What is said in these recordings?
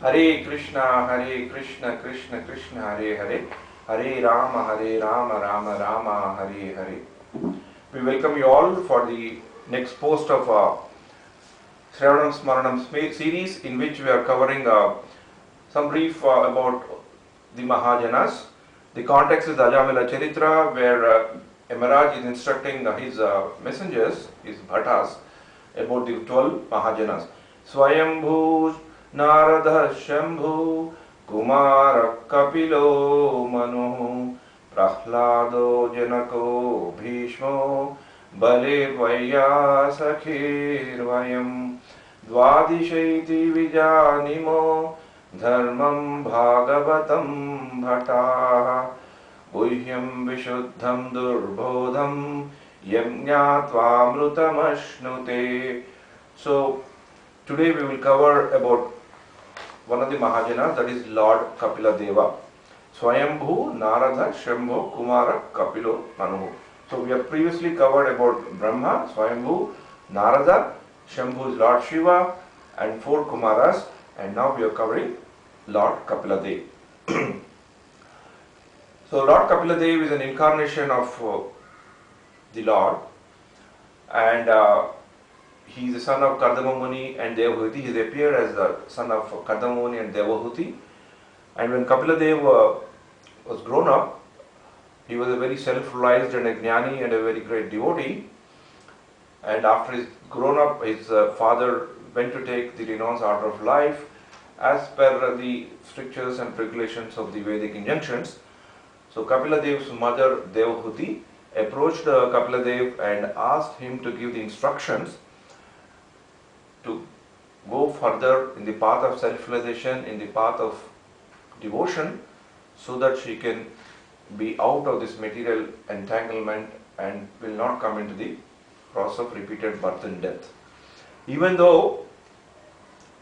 Hare Krishna, Krishna Krishna, Hare Hare, Hare Rama, Rama Rama, Hare Hare. We welcome you all for the next post of Sravanam-Smaranam series, in which we are covering some brief about the Mahajanas. The context is the Ajamila Charitra, where Emaraj is instructing his messengers, his bhattas, about the 12 Mahajanas. Swayambhu Narada Shambhu Kumara Kapilo Manu Prahlado Janako Bhishmo Bale Vaya Sakhir Vayam Dvadishaiti Vijanimo Dharmam Bhagavatam Bhata Guhyam Vishuddham Durbodham Yamnyatva Amrutamashnute. So today we will cover about one of the Mahajanas, that is Lord KapilaDeva. Swayambhu Narada Shambhu Kumara Kapilo Manu. So we have previously covered about Brahma, Swayambhu, Narada, Shambhu is Lord Shiva, and 4 Kumaras, and now we are covering Lord KapilaDeva. So Lord KapilaDeva is an incarnation of the Lord, and he is the son of Kardama Muni and Devahuti. He appeared as the son of Kardama Muni and Devahuti. And when KapilaDeva was grown up, he was a very self-realized and a jnani and a very great devotee. And after he's grown up, his father went to take the renounced order of life as per the strictures and regulations of the Vedic injunctions. So KapilaDeva's mother Devahuti approached KapilaDeva and asked him to give the instructions to go further in the path of self-realization, in the path of devotion, so that she can be out of this material entanglement and will not come into the process of repeated birth and death. Even though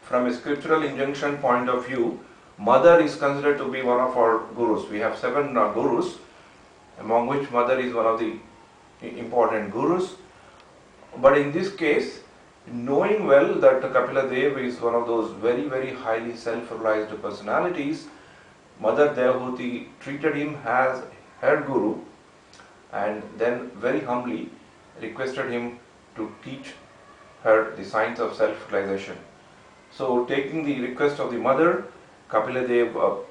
from a scriptural injunction point of view, mother is considered to be one of our gurus. We have 7 gurus, among which mother is one of the important gurus. But in this case, knowing well that KapilaDeva is one of those very, very highly self-realized personalities, Mother Devahuti treated him as her guru and then very humbly requested him to teach her the science of self-realization. So, taking the request of the mother, KapilaDeva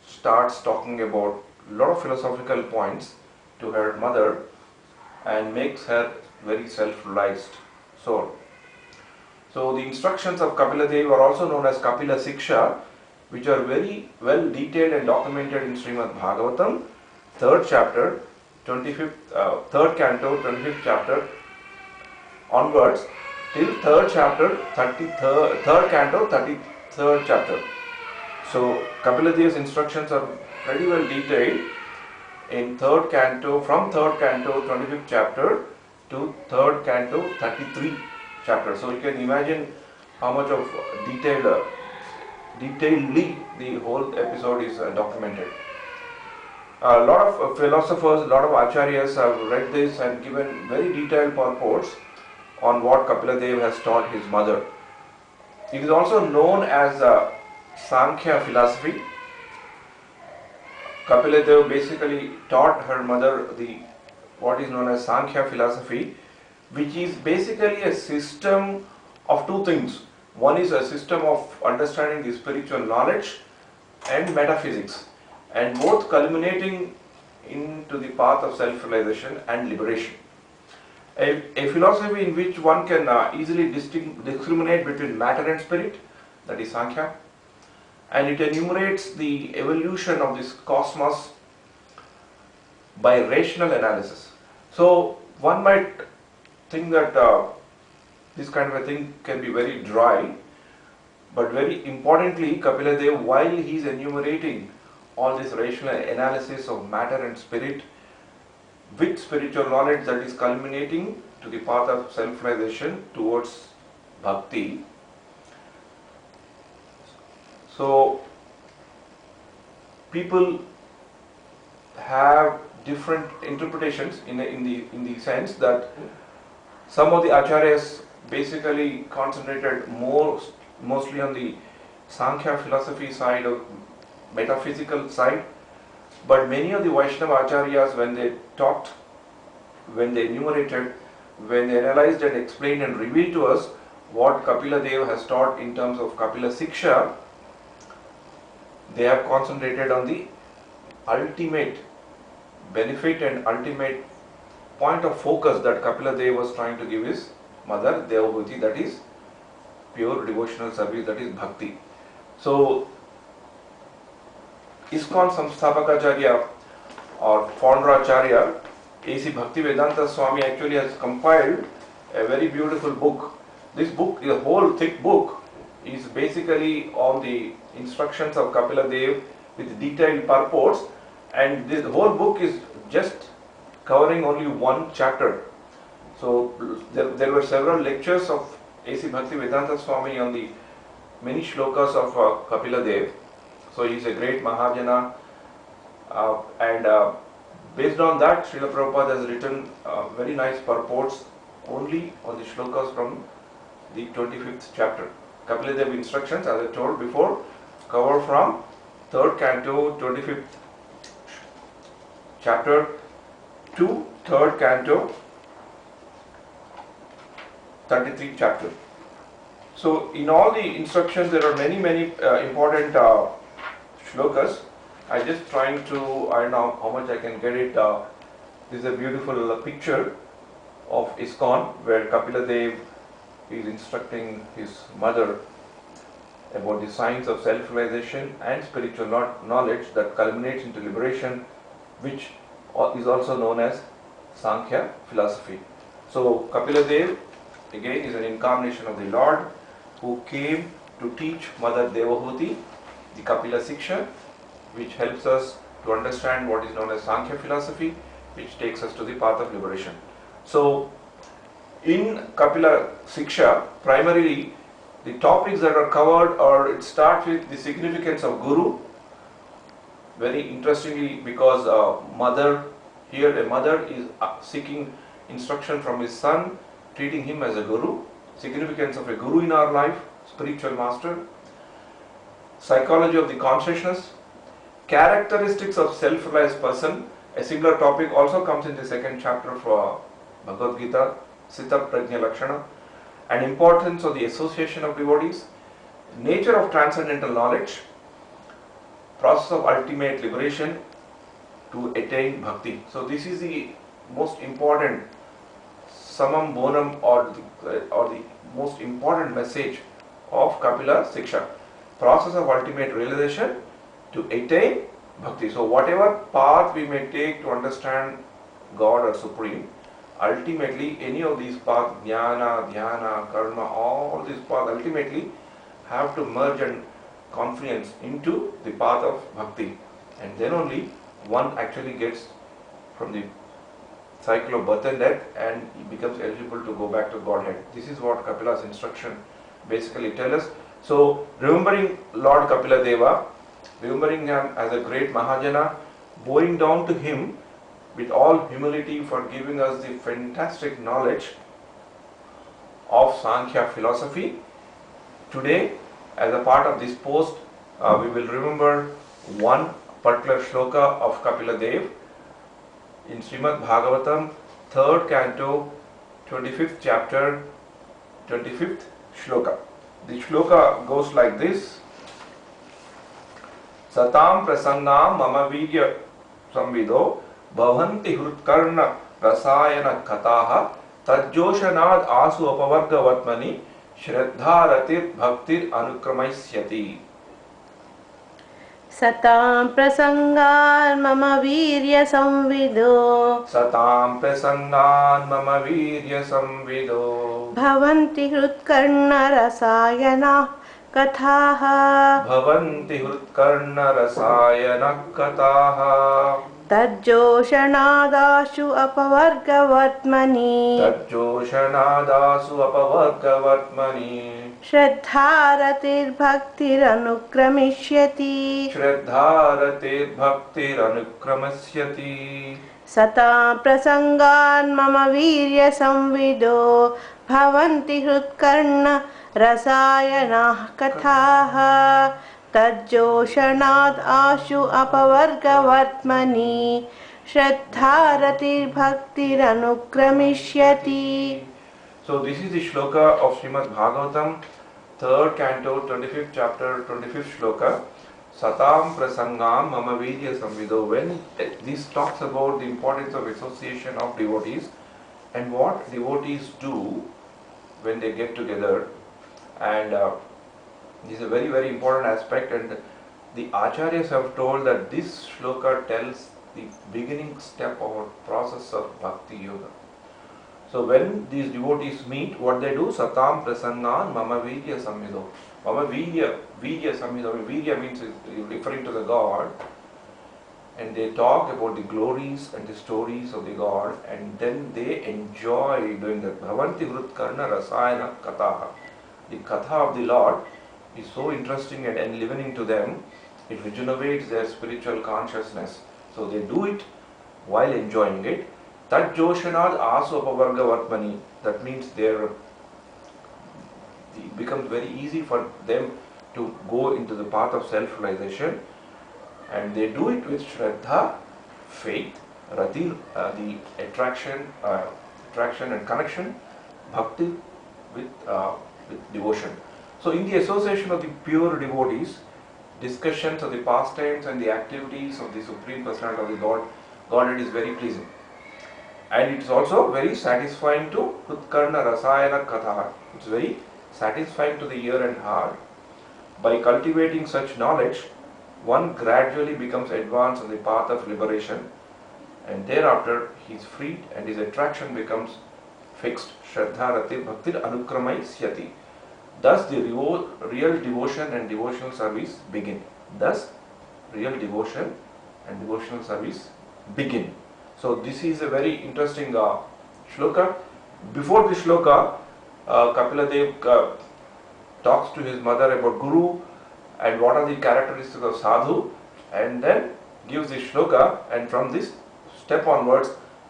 starts talking about a lot of philosophical points to her mother and makes her very self-realized soul. So the instructions of KapilaDeva are also known as Kapila Siksha, which are very well detailed and documented in Srimad Bhagavatam, 3rd chapter, 3rd canto, 25th chapter onwards till 3rd chapter, 3rd canto, 33rd chapter. So KapilaDeva's instructions are very well detailed in 3rd canto, from 3rd canto, 25th chapter to 3rd canto, 33 chapter. So you can imagine how much of detailedly the whole episode is documented. A lot of philosophers, a lot of acharyas have read this and given very detailed purports on what KapilaDeva has taught his mother. It is also known as Sankhya philosophy. KapilaDeva basically taught her mother what is known as Sankhya philosophy, which is basically a system of 2 things. One is a system of understanding the spiritual knowledge and metaphysics, and both culminating into the path of self-realization and liberation. A philosophy in which one can easily discriminate between matter and spirit, that is Sankhya, and it enumerates the evolution of this cosmos by rational analysis. So one might think that this kind of a thing can be very dry, but very importantly, KapilaDeva, while he is enumerating all this rational analysis of matter and spirit with spiritual knowledge that is culminating to the path of self-realization towards bhakti. So people have different interpretations in the sense that some of the acharyas basically concentrated mostly on the Sankhya philosophy side of metaphysical side, but many of the Vaishnava acharyas, when they talked, when they enumerated, when they analyzed and explained and revealed to us what KapilaDeva has taught in terms of Kapila Siksha, they have concentrated on the ultimate benefit and ultimate point of focus that KapilaDeva was trying to give his mother Devabhuti, that is pure devotional service, that is bhakti. So ISKCON Samsthapakacharya or founder Acharya A.C. Bhaktivedanta Swami actually has compiled a very beautiful book. This book, the whole thick book, is basically all the instructions of KapilaDeva with detailed purports, and this whole book is just covering only one chapter. So there were several lectures of A.C. Bhaktivedanta Swami on the many shlokas of KapilaDeva. So he is a great Mahajana, and based on that, Srila Prabhupada has written very nice purports only on the shlokas from the 25th chapter. KapilaDeva instructions, as I told before, cover from 3rd canto, 25th chapter to 3rd canto, 33th chapter. So in all the instructions there are many important shlokas. I just trying to, I don't know how much I can get it. This is a beautiful picture of ISKCON where KapilaDeva is instructing his mother about the science of self-realization and spiritual knowledge that culminates into liberation, which is also known as Sankhya philosophy. So KapilaDeva again is an incarnation of the Lord who came to teach Mother Devabhuti the Kapila Siksha, which helps us to understand what is known as Sankhya philosophy, which takes us to the path of liberation. So in Kapila Siksha, primarily the topics that are covered, or it starts with the significance of Guru. Very interestingly, because a mother is seeking instruction from his son, treating him as a Guru. Significance of a Guru in our life, spiritual master. Psychology of the consciousness. Characteristics of self-realized person. A similar topic also comes in the 2nd chapter of Bhagavad Gita, Sita Prajna Lakshana. And importance of the association of devotees. Nature of transcendental knowledge. Process of ultimate liberation to attain bhakti. So this is the most important summum bonum, or the most important message of Kapila Siksha. Process of ultimate realization to attain bhakti. So whatever path we may take to understand God or Supreme, ultimately any of these paths, jnana, dhyana, karma, all these paths ultimately have to merge and confluence into the path of bhakti, and then only one actually gets from the cycle of birth and death and he becomes eligible to go back to Godhead. This is what Kapila's instruction basically tells us. So remembering Lord KapilaDeva, remembering him as a great Mahajana, bowing down to him with all humility for giving us the fantastic knowledge of Sankhya philosophy. Today, as a part of this post, we will remember one particular shloka of KapilaDeva in Srimad Bhagavatam, 3rd canto, 25th chapter, 25th shloka. The shloka goes like this: Satam prasannam mama virya samvido bhavanti hrutkarna rasayana kataha tajjoshanad asu apavarga vatmani shraddharatir bhaktir anukramasyati. Satam prasangan mama virya samvido Satam prasannan mama virya samvido bhavanti hrutkarna rasayana kathaha Bhavanti hrutkarna rasayana kathaha Tajjoshanadashu apavargavatmani Tajjoshanadasu apavargavatmani Shraddharatir bhaktir anukramishyati Shraddharatir bhaktir anukramasyati Satam prasangan mama virya samvido भवन्ति हृत्कर्णरसायनाः कथाः तज्जोषणाद् आशु अपवर्गवर्त्मनि श्रद्धारतिर्भक्तिरनुक्रमिष्यति. So this is the shloka of Srimad Bhagavatam, 3rd canto, 25th chapter, 25th shloka. Satam prasangam mama vidya samvido. When this talks about the importance of association of devotees and what devotees do when they get together, and this is a very very important aspect, and the acharyas have told that this shloka tells the beginning step of a process of bhakti yoga. So when these devotees meet, what they do? Satam prasannan mama vidya samvido. Mama vidya samvido. Vidya means referring to the God, and they talk about the glories and the stories of the God, and then they enjoy doing that. Bhavanti Vrutkarna Rasayana Kataha. The Katha of the Lord is so interesting and enlivening to them, it regenerates their spiritual consciousness. So they do it while enjoying it. Tat Joshanad Asu Apavarga Vatmani. That means it becomes very easy for them to go into the path of self-realization. And they do it with Shraddha, faith, Rati, the attraction and connection, Bhakti with devotion. So in the association of the pure devotees, discussions of the pastimes and the activities of the Supreme Personality of the Godhead is very pleasing. And it is also very satisfying to Utkarna Rasayana Katha. It's very satisfying to the ear and heart. By cultivating such knowledge, one gradually becomes advanced on the path of liberation, and thereafter he is freed and his attraction becomes fixed. Shraddha Rati Bhaktir Anukramai Syati. Thus the real devotion and devotional service begin. So this is a very interesting shloka. Before the shloka, KapilaDeva talks to his mother about Guru and what are the characteristics of sadhu, and then gives the shloka, and from this step onwards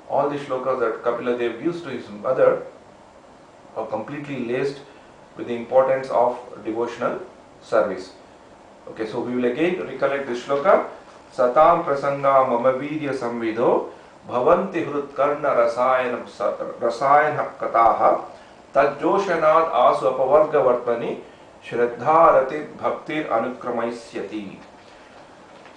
all the shlokas that KapilaDeva gives to his mother are completely laced with the importance of devotional service. Okay, so we will again recollect this shloka. Satam prasanga mama vidya samvidho bhavanti hrutkarna rasayana kataha tajjoshanad asu apavarga vartmani Shraddha Rati Bhaktir Anukramaishyati.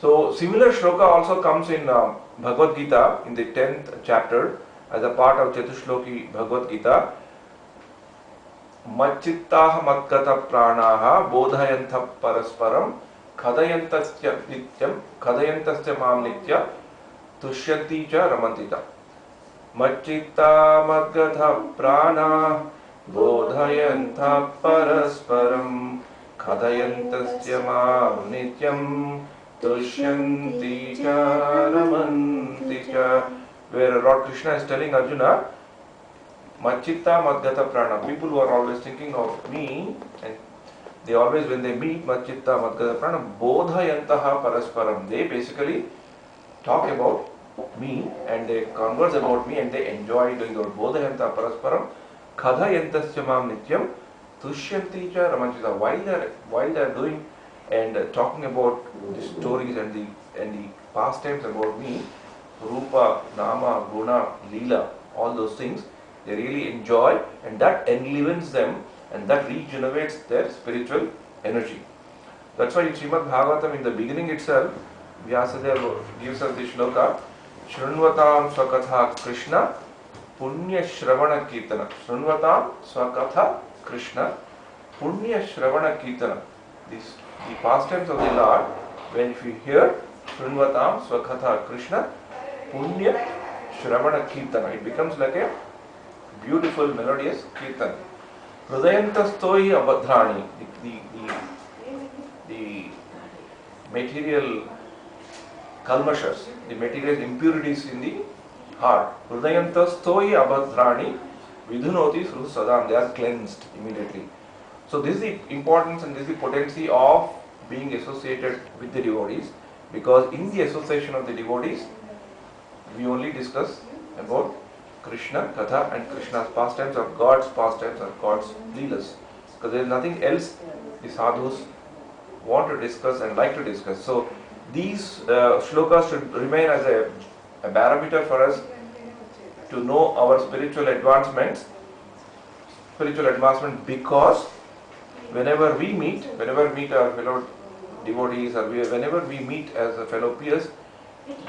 So similar shloka also comes in Bhagavad Gita in the 10th chapter as a part of Chatushloki Bhagavad Gita. Machittaha Madgata Pranaha Bodhayantha Parasparam Khadayantasya Nityam Khadayantasya Mam Nitya Tushyanti Cha Ramantita. Machitta Madgata Prana Bodhayantha Parasparam Khadayantasya Mam Nityam Tushyanti Cha Ramanti Cha. Where Lord Krishna is telling Arjuna, Machitta Madgata Prana. People who are always thinking of me, and they always, when they meet Machitta Madgata Prana, Bodhayantaha Parasparam. They basically talk about me and they converse about me and they enjoy doing the Bodhayanta Parasparam. Khadayantasya Mam Nityam Tushyanti Cha Ramanchita. While they are doing and talking about the stories and the pastimes about me, Rupa, Nama, Guna, Leela, all those things, they really enjoy, and that enlivens them and that regenerates their spiritual energy. That's why in Srimad Bhagavatam, in the beginning itself, Vyasadeva gives us the shloka, Shrunvatam Swakatha Krishna Punya Shravana Kirtana. Shrunvatam Swakatha Krishna Punya Shravana Kirtana. The pastimes of the Lord, when if you hear Shrunvatam Swakatha Krishna Punya Shravana Kirtana, it becomes like a beautiful melodious kirtan. Hridayantastoi abhadrani, the material kalmashas, the material impurities in the heart. Hridayantastoi abhadrani vidhunoti sru sadam, they are cleansed immediately. So this is the importance and this is the potency of being associated with the devotees, because in the association of the devotees we only discuss about Krishna Katha and Krishna's pastimes or God's pastimes or God's leelas. Because there is nothing else the sadhus want to discuss and like to discuss. So these shlokas should remain as a barometer for us to know our spiritual advancement, because whenever we meet our fellow devotees or whenever we meet as a fellow peers,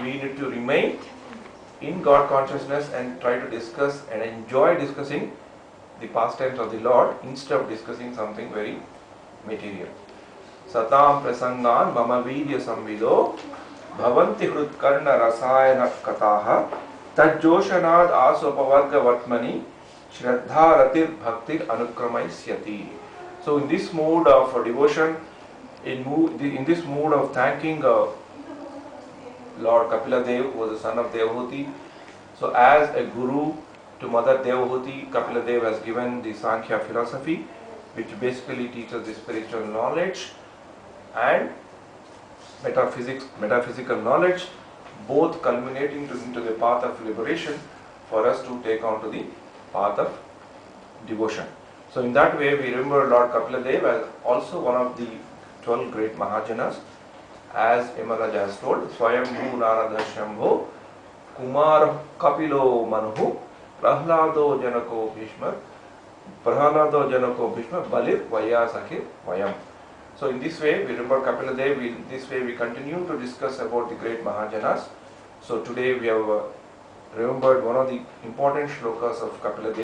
we need to remain in God consciousness and try to discuss and enjoy discussing the pastimes of the Lord instead of discussing something very material. Satam prasangan mama vidya samvido bhavanti hrutkarna rasayana kataha tajjoshanad asopavarga vatmani shraddha ratir bhaktir anukramayisyati. So in this mood of devotion, in this mood of thanking Lord KapilaDeva, who was the son of Devahuti. So as a guru to Mother Devahuti, KapilaDeva has given the Sankhya philosophy, which basically teaches the spiritual knowledge and metaphysical knowledge, both culminating into the path of liberation for us to take on to the path of devotion. So in that way we remember Lord KapilaDeva as also one of the 12 great Mahajanas, as Yamaraja has told, Swayambhu Narada Shambho Kumar Kapilo Manuhu Prahlado Janako Bhishma Balir Vayasakir Vayam. So in this way we remember KapilaDeva, in this way we continue to discuss about the great Mahajanas. So today we have remembered one of the important shlokas of KapilaDeva.